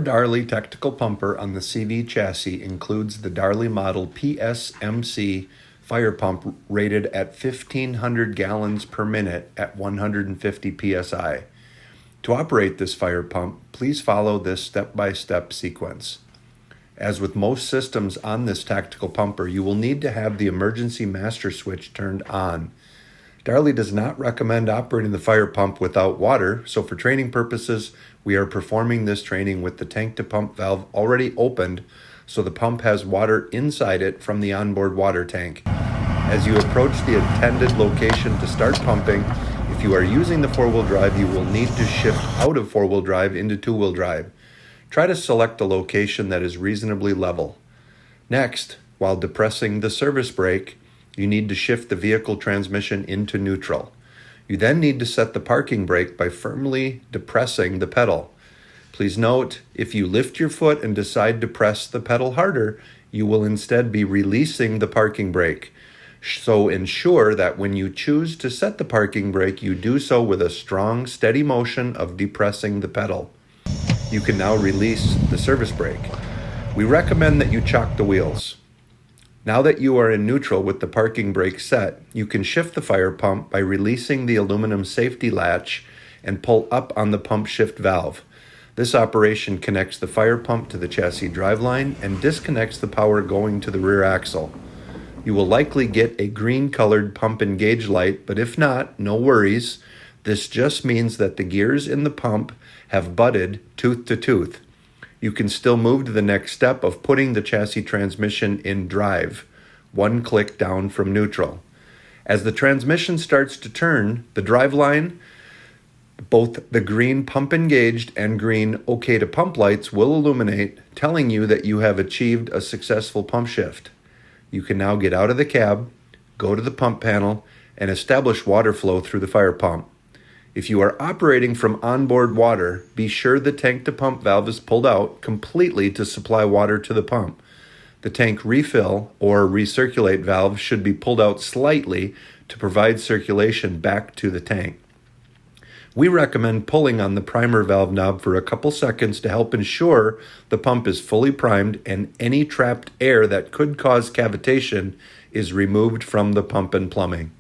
Darley Tactical Pumper on the CV chassis includes the Darley Model PSMC fire pump rated at 1,500 gallons per minute at 150 psi. To operate this fire pump, please follow this step-by-step sequence. As with most systems on this tactical pumper, you will need to have the emergency master switch turned on. Darley does not recommend operating the fire pump without water, so for training purposes, we are performing this training with the tank-to-pump valve already opened, so the pump has water inside it from the onboard water tank. As you approach the intended location to start pumping, if you are using the four-wheel drive, you will need to shift out of four-wheel drive into two-wheel drive. Try to select a location that is reasonably level. Next, while depressing the service brake, you need to shift the vehicle transmission into neutral. You then need to set the parking brake by firmly depressing the pedal. Please note, if you lift your foot and decide to press the pedal harder, you will instead be releasing the parking brake. So ensure that when you choose to set the parking brake, you do so with a strong, steady motion of depressing the pedal. You can now release the service brake. We recommend that you chock the wheels. Now that you are in neutral with the parking brake set, you can shift the fire pump by releasing the aluminum safety latch and pull up on the pump shift valve. This operation connects the fire pump to the chassis driveline and disconnects the power going to the rear axle. You will likely get a green-colored pump engage light, but if not, no worries. This just means that the gears in the pump have butted tooth to tooth. You can still move to the next step of putting the chassis transmission in drive, one click down from neutral. As the transmission starts to turn, the driveline, both the green pump engaged and green OK to pump lights will illuminate, telling you that you have achieved a successful pump shift. You can now get out of the cab, go to the pump panel, and establish water flow through the fire pump. If you are operating from onboard water, be sure the tank-to-pump valve is pulled out completely to supply water to the pump. The tank refill or recirculate valve should be pulled out slightly to provide circulation back to the tank. We recommend pulling on the primer valve knob for a couple seconds to help ensure the pump is fully primed and any trapped air that could cause cavitation is removed from the pump and plumbing.